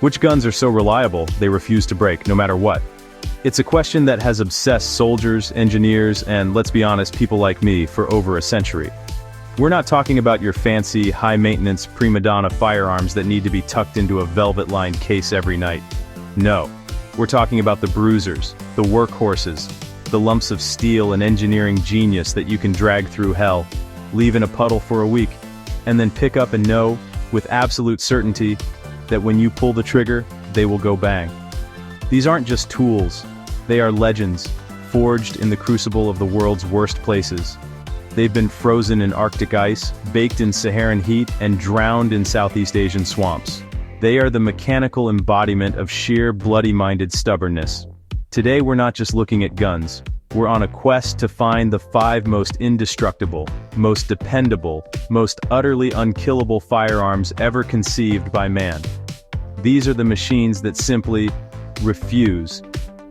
Which guns are so reliable, they refuse to break, no matter what? It's a question that has obsessed soldiers, engineers, and, let's be honest, people like me for over a century. We're not talking about your fancy, high-maintenance prima donna firearms that need to be tucked into a velvet-lined case every night. No. We're talking about the bruisers, the workhorses, the lumps of steel and engineering genius that you can drag through hell, leave in a puddle for a week, and then pick up and know, with absolute certainty, that when you pull the trigger, they will go bang. These aren't just tools, they are legends, forged in the crucible of the world's worst places. They've been frozen in Arctic ice, baked in Saharan heat, and drowned in Southeast Asian swamps. They are the mechanical embodiment of sheer bloody-minded stubbornness. Today we're not just looking at guns, we're on a quest to find the 5 most indestructible, most dependable, most utterly unkillable firearms ever conceived by man. These are the machines that simply refuse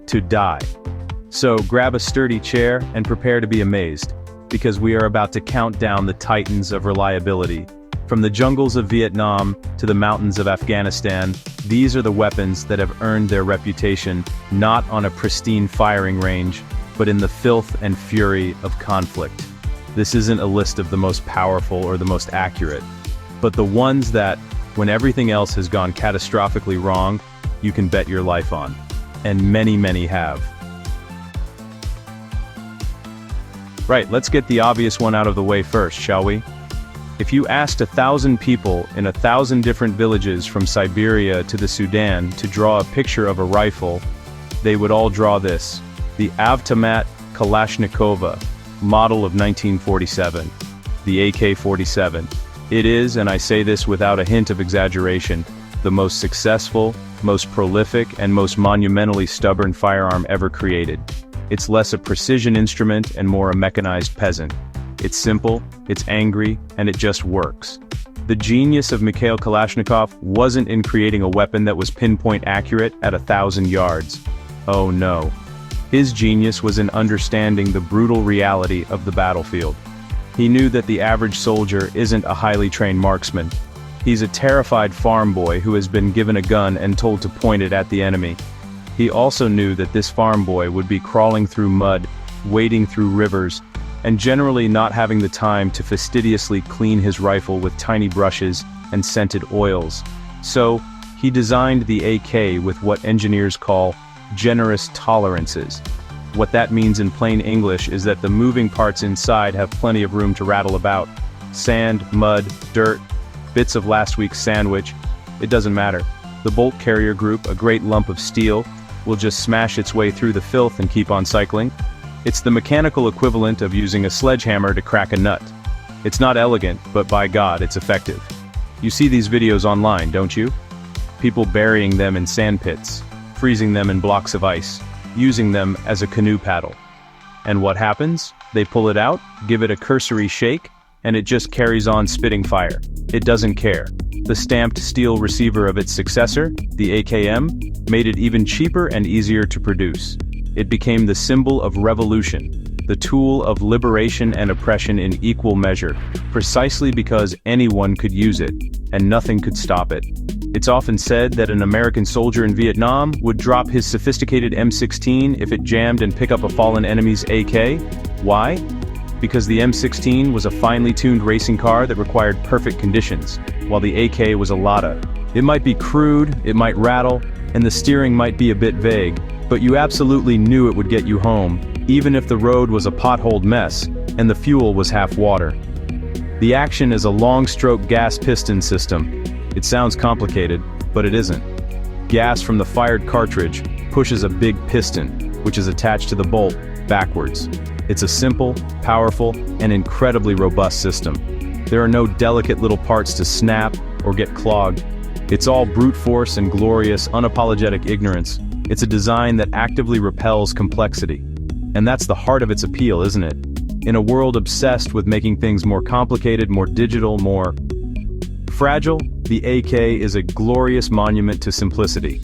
to die. So grab a sturdy chair and prepare to be amazed, because we are about to count down the titans of reliability. From the jungles of Vietnam to the mountains of Afghanistan, these are the weapons that have earned their reputation, not on a pristine firing range, but in the filth and fury of conflict. This isn't a list of the most powerful or the most accurate, but the ones that, when everything else has gone catastrophically wrong, you can bet your life on. And many, many have. Right, let's get the obvious one out of the way first, shall we? If you asked 1,000 people in 1,000 different villages from Siberia to the Sudan to draw a picture of a rifle, they would all draw this, the Avtomat Kalashnikova, model of 1947, the AK-47. It is, and I say this without a hint of exaggeration, the most successful, most prolific, and most monumentally stubborn firearm ever created. It's less a precision instrument and more a mechanized peasant. It's simple, it's angry, and it just works. The genius of Mikhail Kalashnikov wasn't in creating a weapon that was pinpoint accurate at 1,000 yards. Oh no. His genius was in understanding the brutal reality of the battlefield. He knew that the average soldier isn't a highly trained marksman. He's a terrified farm boy who has been given a gun and told to point it at the enemy. He also knew that this farm boy would be crawling through mud, wading through rivers, and generally not having the time to fastidiously clean his rifle with tiny brushes and scented oils. So, he designed the AK with what engineers call generous tolerances. What that means in plain English is that the moving parts inside have plenty of room to rattle about. Sand, mud, dirt, bits of last week's sandwich, it doesn't matter. The bolt carrier group, a great lump of steel, will just smash its way through the filth and keep on cycling. It's the mechanical equivalent of using a sledgehammer to crack a nut. It's not elegant, but by God, it's effective. You see these videos online, don't you? People burying them in sand pits, freezing them in blocks of ice, using them as a canoe paddle. And what happens? They pull it out, give it a cursory shake, and it just carries on spitting fire. It doesn't care. The stamped steel receiver of its successor, the AKM, made it even cheaper and easier to produce. It became the symbol of revolution, the tool of liberation and oppression in equal measure, precisely because anyone could use it, and nothing could stop it. It's often said that an American soldier in Vietnam would drop his sophisticated M16 if it jammed and pick up a fallen enemy's AK. Why? Because the M16 was a finely tuned racing car that required perfect conditions, while the AK was a Lada. It might be crude, it might rattle, and the steering might be a bit vague, but you absolutely knew it would get you home, even if the road was a potholed mess, and the fuel was half water. The action is a long-stroke gas piston system. It sounds complicated, but it isn't. Gas from the fired cartridge pushes a big piston, which is attached to the bolt, backwards. It's a simple, powerful, and incredibly robust system. There are no delicate little parts to snap or get clogged. It's all brute force and glorious, unapologetic ignorance. It's a design that actively repels complexity. And that's the heart of its appeal, isn't it? In a world obsessed with making things more complicated, more digital, more fragile, the AK is a glorious monument to simplicity.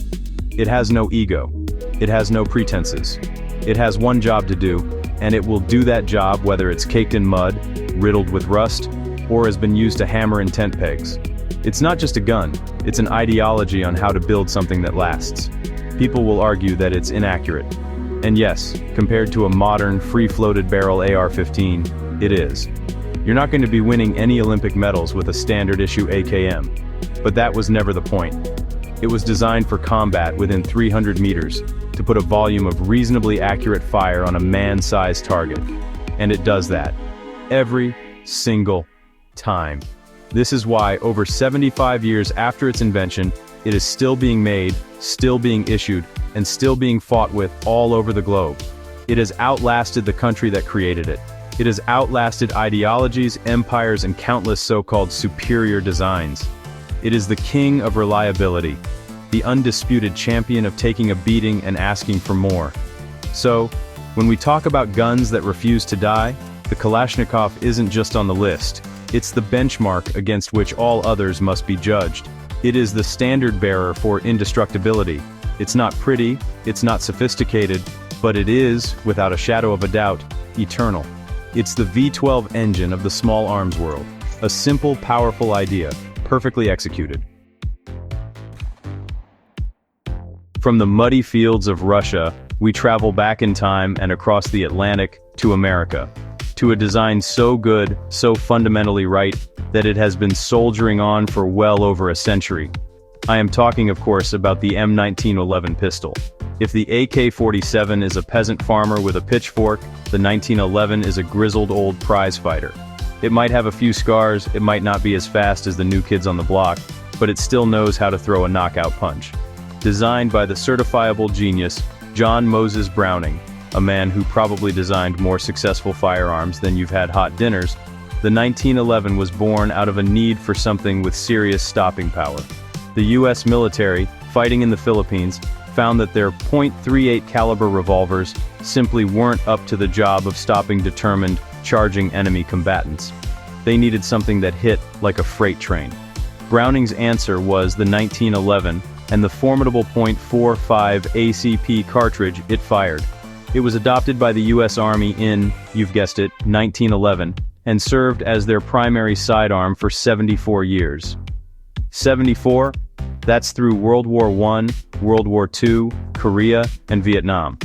It has no ego. It has no pretenses. It has one job to do, and it will do that job whether it's caked in mud, riddled with rust, or has been used to hammer in tent pegs. It's not just a gun, it's an ideology on how to build something that lasts. People will argue that it's inaccurate. And yes, compared to a modern, free-floated barrel AR-15, it is. You're not going to be winning any Olympic medals with a standard-issue AKM. But that was never the point. It was designed for combat within 300 meters, to put a volume of reasonably accurate fire on a man-sized target. And it does that. Every single time. This is why, over 75 years after its invention, it is still being made, still being issued, and still being fought with all over the globe. It has outlasted the country that created it. It has outlasted ideologies, empires, and countless so-called superior designs. It is the king of reliability, the undisputed champion of taking a beating and asking for more. So, when we talk about guns that refuse to die, the Kalashnikov isn't just on the list. It's the benchmark against which all others must be judged. It is the standard bearer for indestructibility. It's not pretty, it's not sophisticated, but it is, without a shadow of a doubt, eternal. It's the V12 engine of the small arms world. A simple, powerful idea, perfectly executed. From the muddy fields of Russia, we travel back in time and across the Atlantic to America. To a design so good, so fundamentally right, that it has been soldiering on for well over a century. I am talking, of course, about the M1911 pistol. If the AK-47 is a peasant farmer with a pitchfork, the 1911 is a grizzled old prize fighter. It might have a few scars, it might not be as fast as the new kids on the block, but it still knows how to throw a knockout punch. Designed by the certifiable genius, John Moses Browning, a man who probably designed more successful firearms than you've had hot dinners, the 1911 was born out of a need for something with serious stopping power. The US military, fighting in the Philippines, found that their .38 caliber revolvers simply weren't up to the job of stopping determined, charging enemy combatants. They needed something that hit like a freight train. Browning's answer was the 1911 and the formidable .45 ACP cartridge it fired. It was adopted by the US Army in, you've guessed it, 1911, and served as their primary sidearm for 74 years. 74? That's through World War I, World War II, Korea, and Vietnam.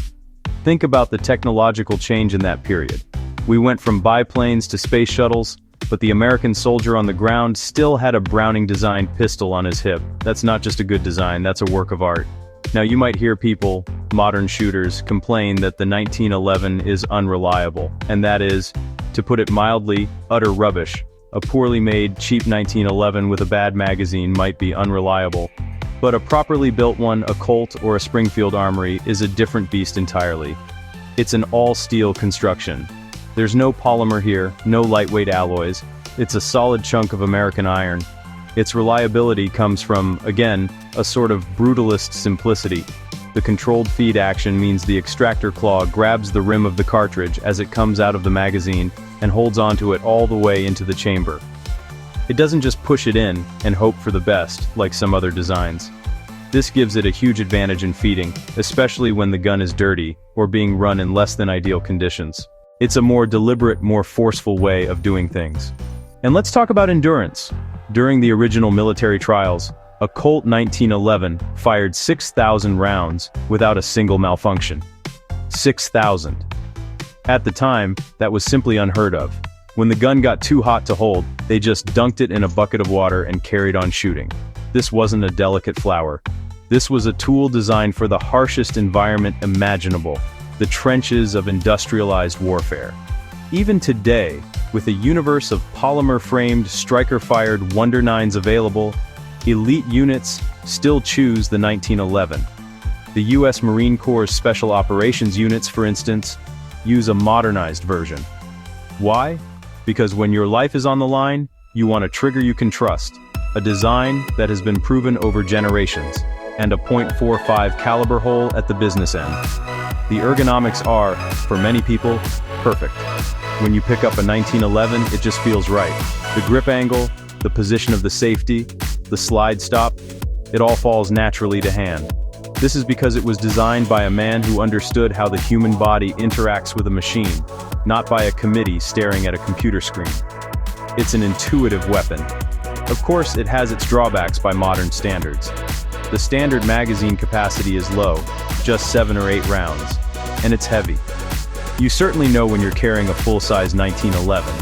Think about the technological change in that period. We went from biplanes to space shuttles, but the American soldier on the ground still had a Browning-designed pistol on his hip. That's not just a good design, that's a work of art. Now you might hear people, modern shooters, complain that the 1911 is unreliable, and that is, to put it mildly, utter rubbish. A poorly made, cheap 1911 with a bad magazine might be unreliable. But a properly built one, a Colt or a Springfield Armory, is a different beast entirely. It's an all-steel construction. There's no polymer here, no lightweight alloys. It's a solid chunk of American iron. Its reliability comes from, again, a sort of brutalist simplicity. The controlled feed action means the extractor claw grabs the rim of the cartridge as it comes out of the magazine and holds onto it all the way into the chamber. It doesn't just push it in and hope for the best, like some other designs. This gives it a huge advantage in feeding, especially when the gun is dirty or being run in less than ideal conditions. It's a more deliberate, more forceful way of doing things. And let's talk about endurance. During the original military trials, a Colt 1911 fired 6,000 rounds without a single malfunction. 6,000. At the time, that was simply unheard of. When the gun got too hot to hold, they just dunked it in a bucket of water and carried on shooting. This wasn't a delicate flower. This was a tool designed for the harshest environment imaginable, the trenches of industrialized warfare. Even today, with a universe of polymer-framed, striker-fired Wonder 9s available, elite units still choose the 1911. The US Marine Corps Special Operations units, for instance, use a modernized version. Why? Because when your life is on the line, you want a trigger you can trust, a design that has been proven over generations, and a .45 caliber hole at the business end. The ergonomics are, for many people, perfect. When you pick up a 1911, it just feels right. The grip angle, the position of the safety, the slide stop, it all falls naturally to hand. This is because it was designed by a man who understood how the human body interacts with a machine, not by a committee staring at a computer screen. It's an intuitive weapon. Of course, it has its drawbacks by modern standards. The standard magazine capacity is low, just 7 or 8 rounds, and it's heavy. You certainly know when you're carrying a full-size 1911,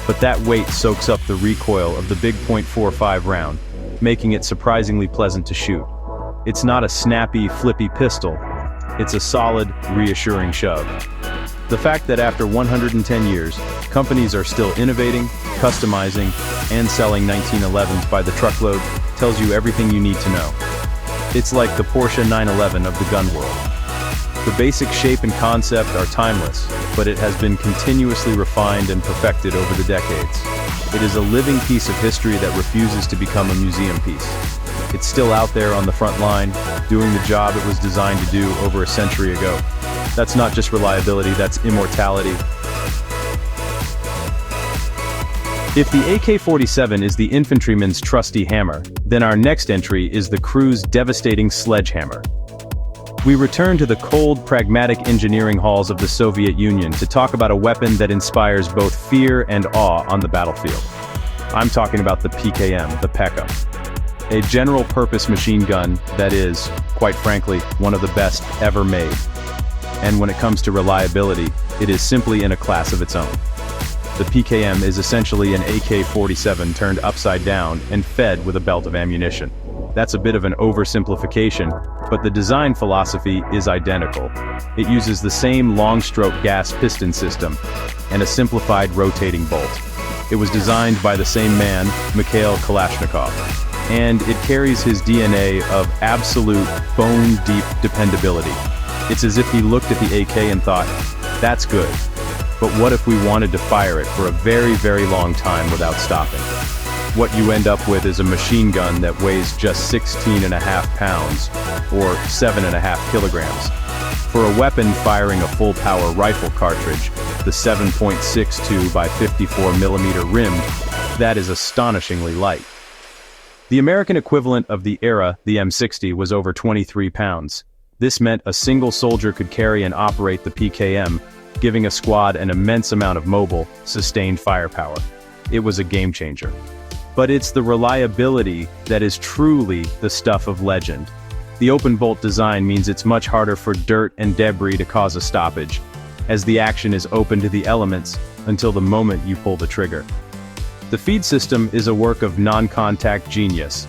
but that weight soaks up the recoil of the big .45 round, making it surprisingly pleasant to shoot. It's not a snappy, flippy pistol, it's a solid, reassuring shove. The fact that after 110 years, companies are still innovating, customizing, and selling 1911s by the truckload tells you everything you need to know. It's like the Porsche 911 of the gun world. The basic shape and concept are timeless, but it has been continuously refined and perfected over the decades. It is a living piece of history that refuses to become a museum piece. It's still out there on the front line, doing the job it was designed to do over a century ago. That's not just reliability, that's immortality. If the AK-47 is the infantryman's trusty hammer, then our next entry is the crew's devastating sledgehammer. We return to the cold, pragmatic engineering halls of the Soviet Union to talk about a weapon that inspires both fear and awe on the battlefield. I'm talking about the PKM, the P.E.K.K.A. A general-purpose machine gun that is, quite frankly, one of the best ever made. And when it comes to reliability, it is simply in a class of its own. The PKM is essentially an AK-47 turned upside down and fed with a belt of ammunition. That's a bit of an oversimplification, but the design philosophy is identical. It uses the same long-stroke gas piston system and a simplified rotating bolt. It was designed by the same man, Mikhail Kalashnikov, and it carries his DNA of absolute bone-deep dependability. It's as if he looked at the AK and thought, that's good, but what if we wanted to fire it for a very, very long time without stopping? What you end up with is a machine gun that weighs just 16.5 pounds, or 7.5 kilograms. For a weapon firing a full-power rifle cartridge, the 7.62 by 54 millimeter rimmed, that is astonishingly light. The American equivalent of the era, the M60, was over 23 pounds. This meant a single soldier could carry and operate the PKM, giving a squad an immense amount of mobile, sustained firepower. It was a game changer. But it's the reliability that is truly the stuff of legend. The open bolt design means it's much harder for dirt and debris to cause a stoppage, as the action is open to the elements until the moment you pull the trigger. The feed system is a work of non-contact genius.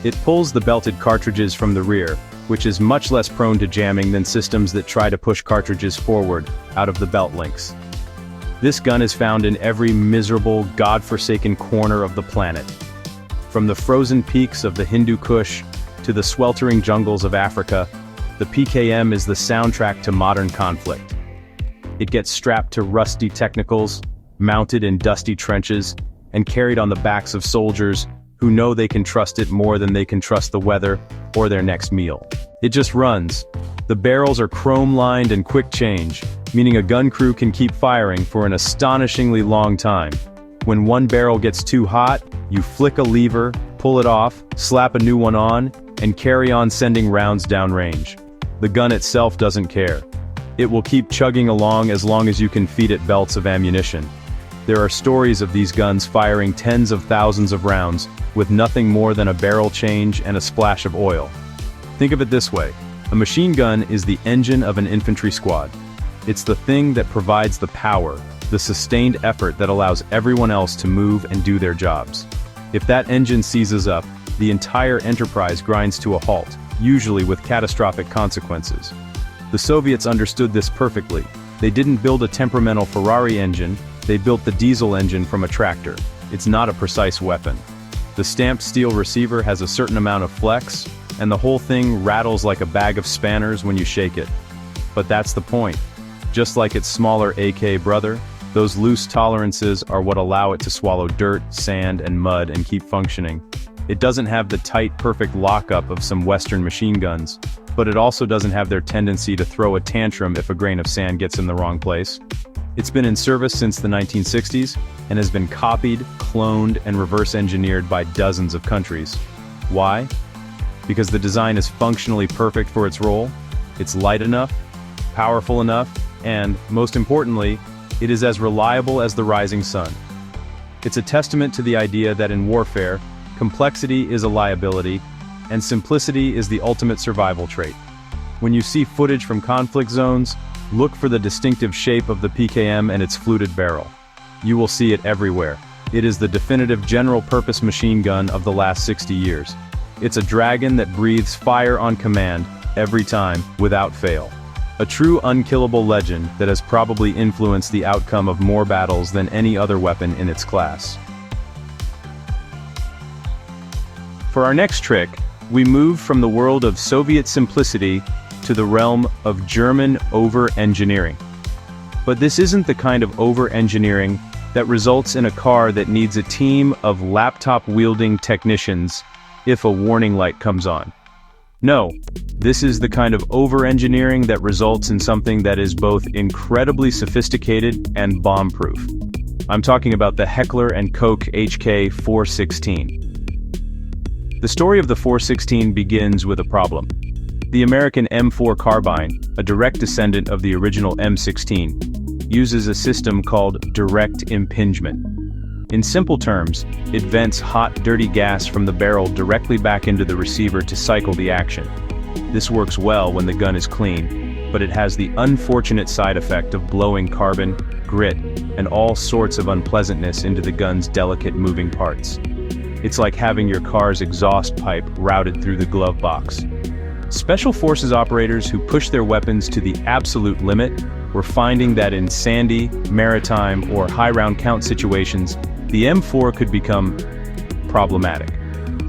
It pulls the belted cartridges from the rear, which is much less prone to jamming than systems that try to push cartridges forward out of the belt links. This gun is found in every miserable, godforsaken corner of the planet. From the frozen peaks of the Hindu Kush to the sweltering jungles of Africa, the PKM is the soundtrack to modern conflict. It gets strapped to rusty technicals, mounted in dusty trenches, and carried on the backs of soldiers who know they can trust it more than they can trust the weather or their next meal. It just runs. The barrels are chrome-lined and quick change, meaning a gun crew can keep firing for an astonishingly long time. When one barrel gets too hot, you flick a lever, pull it off, slap a new one on, and carry on sending rounds downrange. The gun itself doesn't care. It will keep chugging along as long as you can feed it belts of ammunition. There are stories of these guns firing tens of thousands of rounds with nothing more than a barrel change and a splash of oil. Think of it this way. A machine gun is the engine of an infantry squad. It's the thing that provides the power, the sustained effort that allows everyone else to move and do their jobs. If that engine seizes up, the entire enterprise grinds to a halt, usually with catastrophic consequences. The Soviets understood this perfectly. They didn't build a temperamental Ferrari engine, they built the diesel engine from a tractor. It's not a precise weapon. The stamped steel receiver has a certain amount of flex, and the whole thing rattles like a bag of spanners when you shake it. But that's the point. Just like its smaller AK brother, those loose tolerances are what allow it to swallow dirt, sand, and mud and keep functioning. It doesn't have the tight, perfect lockup of some Western machine guns, but it also doesn't have their tendency to throw a tantrum if a grain of sand gets in the wrong place. It's been in service since the 1960s, and has been copied, cloned, and reverse-engineered by dozens of countries. Why? Because the design is functionally perfect for its role, it's light enough, powerful enough, and, most importantly, it is as reliable as the rising sun. It's a testament to the idea that in warfare, Complexity is a liability, and simplicity is the ultimate survival trait. When you see footage from conflict zones, look for the distinctive shape of the PKM and its fluted barrel. You will see it everywhere. It is the definitive general-purpose machine gun of the last 60 years. It's a dragon that breathes fire on command, every time, without fail. A true unkillable legend that has probably influenced the outcome of more battles than any other weapon in its class. For our next trick, we move from the world of Soviet simplicity to the realm of German over-engineering. But this isn't the kind of over-engineering that results in a car that needs a team of laptop-wielding technicians if a warning light comes on. No, this is the kind of over-engineering that results in something that is both incredibly sophisticated and bomb-proof. I'm talking about the Heckler & Koch HK416. The story of the 416 begins with a problem. The American M4 carbine, a direct descendant of the original M16, uses a system called direct impingement. In simple terms, it vents hot, dirty gas from the barrel directly back into the receiver to cycle the action. This works well when the gun is clean, but it has the unfortunate side effect of blowing carbon, grit, and all sorts of unpleasantness into the gun's delicate moving parts. It's like having your car's exhaust pipe routed through the glove box. Special Forces operators who push their weapons to the absolute limit were finding that in sandy, maritime, or high round count situations, the M4 could become problematic.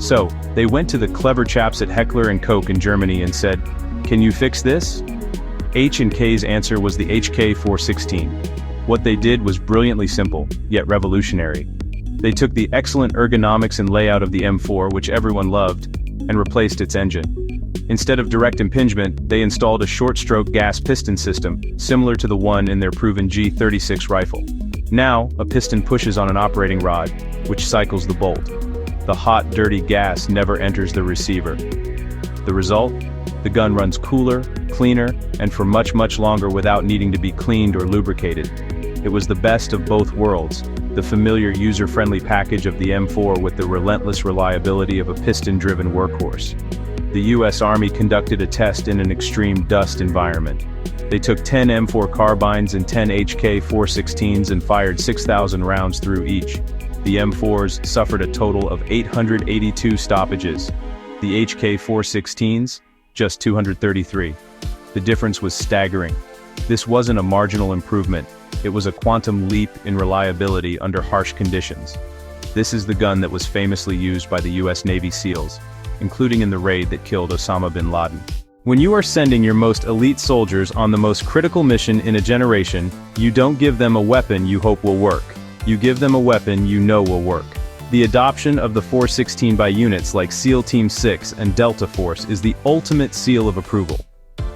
So, they went to the clever chaps at Heckler & Koch in Germany and said, "Can you fix this?" H&K's answer was the HK416. What they did was brilliantly simple, yet revolutionary. They took the excellent ergonomics and layout of the M4, which everyone loved, and replaced its engine. Instead of direct impingement, they installed a short-stroke gas piston system, similar to the one in their proven G36 rifle. Now, a piston pushes on an operating rod, which cycles the bolt. The hot, dirty gas never enters the receiver. The result? The gun runs cooler, cleaner, and for much, much longer without needing to be cleaned or lubricated. It was the best of both worlds, the familiar user-friendly package of the M4 with the relentless reliability of a piston-driven workhorse. The US Army conducted a test in an extreme dust environment. They took 10 M4 carbines and 10 HK416s and fired 6,000 rounds through each. The M4s suffered a total of 882 stoppages. The HK416s, just 233. The difference was staggering. This wasn't a marginal improvement, it was a quantum leap in reliability under harsh conditions. This is the gun that was famously used by the US Navy SEALs, including in the raid that killed Osama bin Laden. When you are sending your most elite soldiers on the most critical mission in a generation, you don't give them a weapon you hope will work. You give them a weapon you know will work. The adoption of the 416 by units like SEAL Team 6 and Delta Force is the ultimate seal of approval.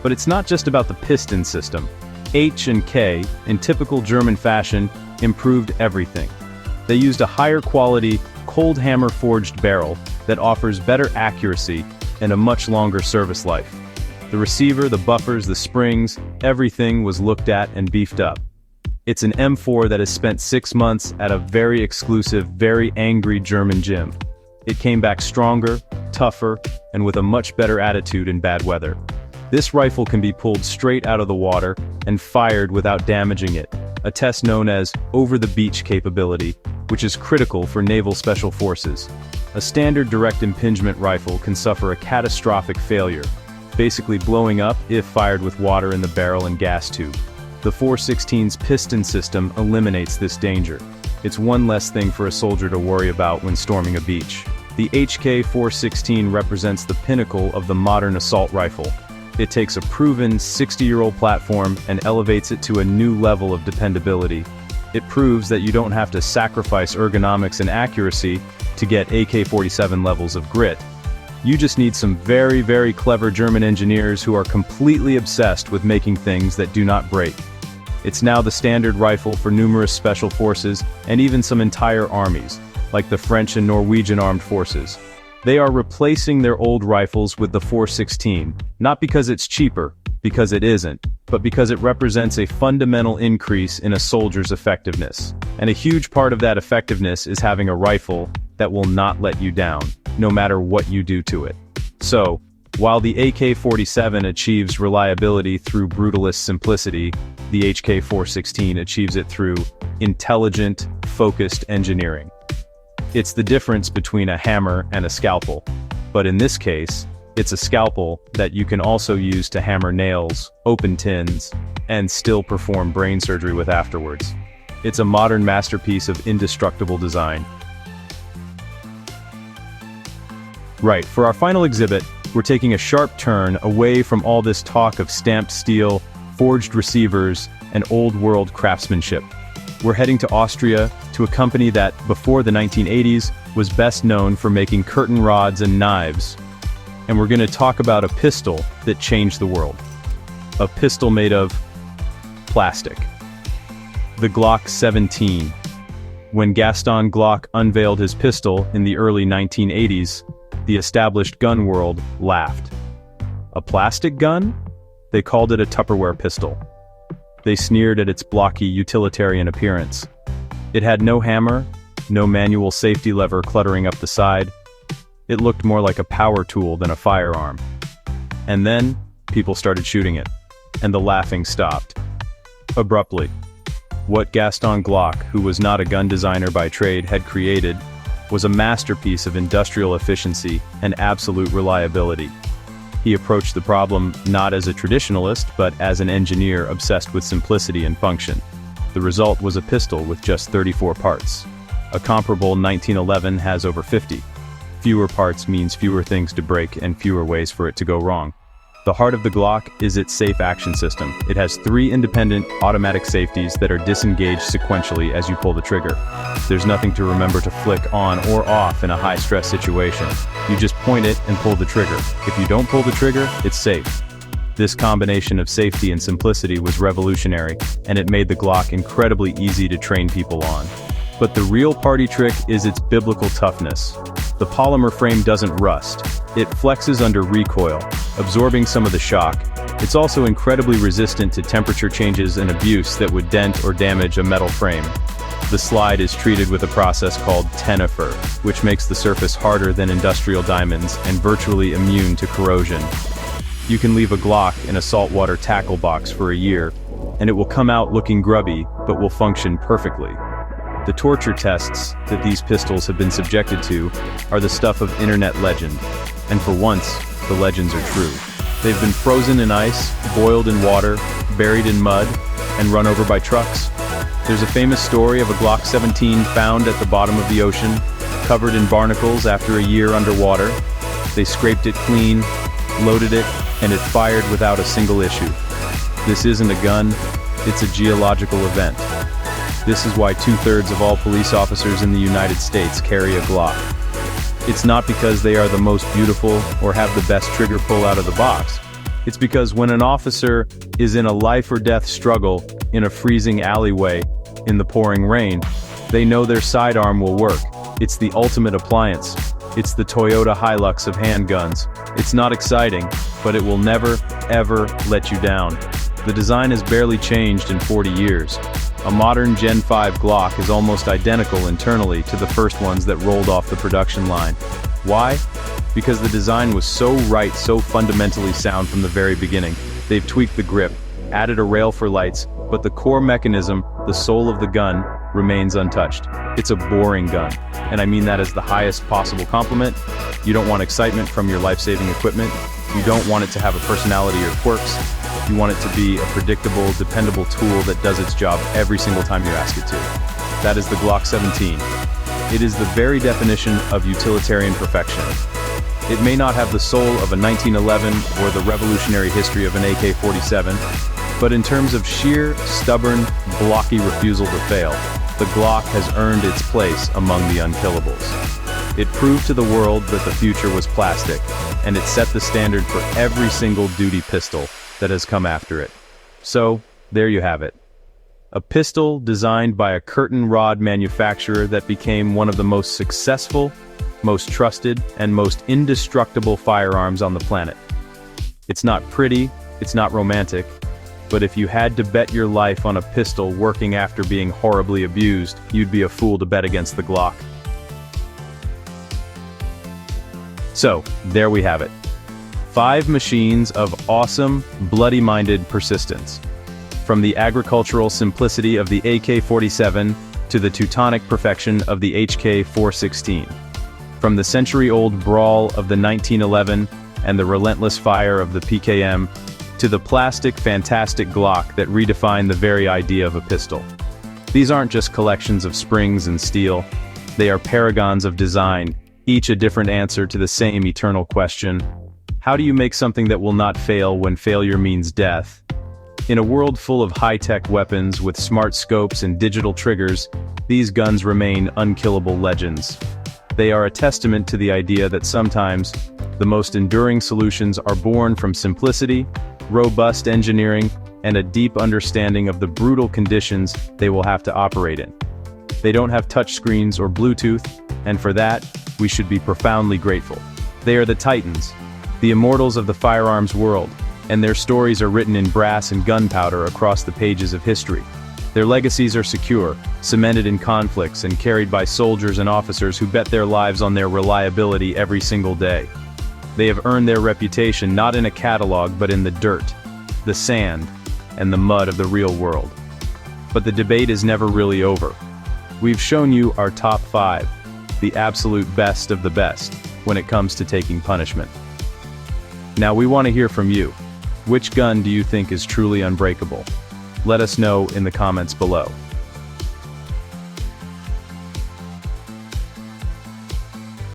But it's not just about the piston system. H&K, in typical German fashion, improved everything. They used a higher quality, cold hammer forged barrel that offers better accuracy and a much longer service life. The receiver, the buffers, the springs, everything was looked at and beefed up. It's an M4 that has spent 6 months at a very exclusive, very angry German gym. It came back stronger, tougher, and with a much better attitude in bad weather. This rifle can be pulled straight out of the water and fired without damaging it, a test known as over-the-beach capability, which is critical for naval special forces. A standard direct impingement rifle can suffer a catastrophic failure, basically blowing up if fired with water in the barrel and gas tube. The 416's piston system eliminates this danger. It's one less thing for a soldier to worry about when storming a beach. The HK416 represents the pinnacle of the modern assault rifle. It takes a proven 60-year-old platform and elevates it to a new level of dependability. It proves that you don't have to sacrifice ergonomics and accuracy to get AK-47 levels of grit. You just need some very, very clever German engineers who are completely obsessed with making things that do not break. It's now the standard rifle for numerous special forces and even some entire armies, like the French and Norwegian armed forces. They are replacing their old rifles with the 416, not because it's cheaper, because it isn't, but because it represents a fundamental increase in a soldier's effectiveness. And a huge part of that effectiveness is having a rifle that will not let you down, no matter what you do to it. So, while the AK-47 achieves reliability through brutalist simplicity, the HK-416 achieves it through intelligent, focused engineering. It's the difference between a hammer and a scalpel. But in this case, it's a scalpel that you can also use to hammer nails, open tins, and still perform brain surgery with afterwards. It's a modern masterpiece of indestructible design. Right, for our final exhibit, we're taking a sharp turn away from all this talk of stamped steel, forged receivers, and old-world craftsmanship. We're heading to Austria, to a company that, before the 1980s, was best known for making curtain rods and knives. And we're going to talk about a pistol that changed the world. A pistol made of plastic. The Glock 17. When Gaston Glock unveiled his pistol in the early 1980s, the established gun world laughed. A plastic gun? They called it a Tupperware pistol. They sneered at its blocky utilitarian appearance. It had no hammer, no manual safety lever cluttering up the side. It looked more like a power tool than a firearm. And then, people started shooting it, and the laughing stopped. Abruptly. What Gaston Glock, who was not a gun designer by trade, had created was a masterpiece of industrial efficiency and absolute reliability. He approached the problem not as a traditionalist, but as an engineer obsessed with simplicity and function. The result was a pistol with just 34 parts. A comparable 1911 has over 50. Fewer parts means fewer things to break and fewer ways for it to go wrong. The heart of the Glock is its safe action system. It has 3 independent automatic safeties that are disengaged sequentially as you pull the trigger. There's nothing to remember to flick on or off in a high-stress situation. You just point it and pull the trigger. If you don't pull the trigger, it's safe. This combination of safety and simplicity was revolutionary, and it made the Glock incredibly easy to train people on. But the real party trick is its biblical toughness. The polymer frame doesn't rust. It flexes under recoil, absorbing some of the shock. It's also incredibly resistant to temperature changes and abuse that would dent or damage a metal frame. The slide is treated with a process called tenifer, which makes the surface harder than industrial diamonds and virtually immune to corrosion. You can leave a Glock in a saltwater tackle box for a year, and it will come out looking grubby, but will function perfectly. The torture tests that these pistols have been subjected to are the stuff of internet legend. And for once, the legends are true. They've been frozen in ice, boiled in water, buried in mud, and run over by trucks. There's a famous story of a Glock 17 found at the bottom of the ocean, covered in barnacles after a year underwater. They scraped it clean, loaded it, and it fired without a single issue. This isn't a gun, it's a geological event. This is why 2/3 of all police officers in the United States carry a Glock. It's not because they are the most beautiful or have the best trigger pull out of the box. It's because when an officer is in a life or death struggle in a freezing alleyway in the pouring rain, they know their sidearm will work. It's the ultimate appliance. It's the Toyota Hilux of handguns. It's not exciting, but it will never, ever let you down. The design has barely changed in 40 years. A modern Gen 5 Glock is almost identical internally to the first ones that rolled off the production line. Why? Because the design was so right, so fundamentally sound from the very beginning. They've tweaked the grip, added a rail for lights, but the core mechanism, the soul of the gun, remains untouched. It's a boring gun, and I mean that as the highest possible compliment. You don't want excitement from your life-saving equipment. You don't want it to have a personality or quirks. You want it to be a predictable, dependable tool that does its job every single time you ask it to. That is the Glock 17. It is the very definition of utilitarian perfection. It may not have the soul of a 1911 or the revolutionary history of an AK-47, but in terms of sheer, stubborn, blocky refusal to fail, the Glock has earned its place among the unkillables. It proved to the world that the future was plastic, and it set the standard for every single duty pistol that has come after it. So, there you have it. A pistol designed by a curtain rod manufacturer that became one of the most successful, most trusted, and most indestructible firearms on the planet. It's not pretty, it's not romantic, but if you had to bet your life on a pistol working after being horribly abused, you'd be a fool to bet against the Glock. So, there we have it. 5 machines of awesome, bloody-minded persistence. From the agricultural simplicity of the AK-47 to the Teutonic perfection of the HK-416. From the century-old brawl of the 1911 and the relentless fire of the PKM, to the plastic, fantastic Glock that redefined the very idea of a pistol. These aren't just collections of springs and steel, they are paragons of design, each a different answer to the same eternal question: how do you make something that will not fail when failure means death? In a world full of high-tech weapons with smart scopes and digital triggers, these guns remain unkillable legends. They are a testament to the idea that sometimes, the most enduring solutions are born from simplicity, robust engineering, and a deep understanding of the brutal conditions they will have to operate in. They don't have touchscreens or Bluetooth, and for that, we should be profoundly grateful. They are the titans, the immortals of the firearms world, and their stories are written in brass and gunpowder across the pages of history. Their legacies are secure, cemented in conflicts and carried by soldiers and officers who bet their lives on their reliability every single day. They have earned their reputation not in a catalog but in the dirt, the sand, and the mud of the real world. But the debate is never really over. We've shown you our top 5, the absolute best of the best, when it comes to taking punishment. Now we want to hear from you. Which gun do you think is truly unbreakable? Let us know in the comments below.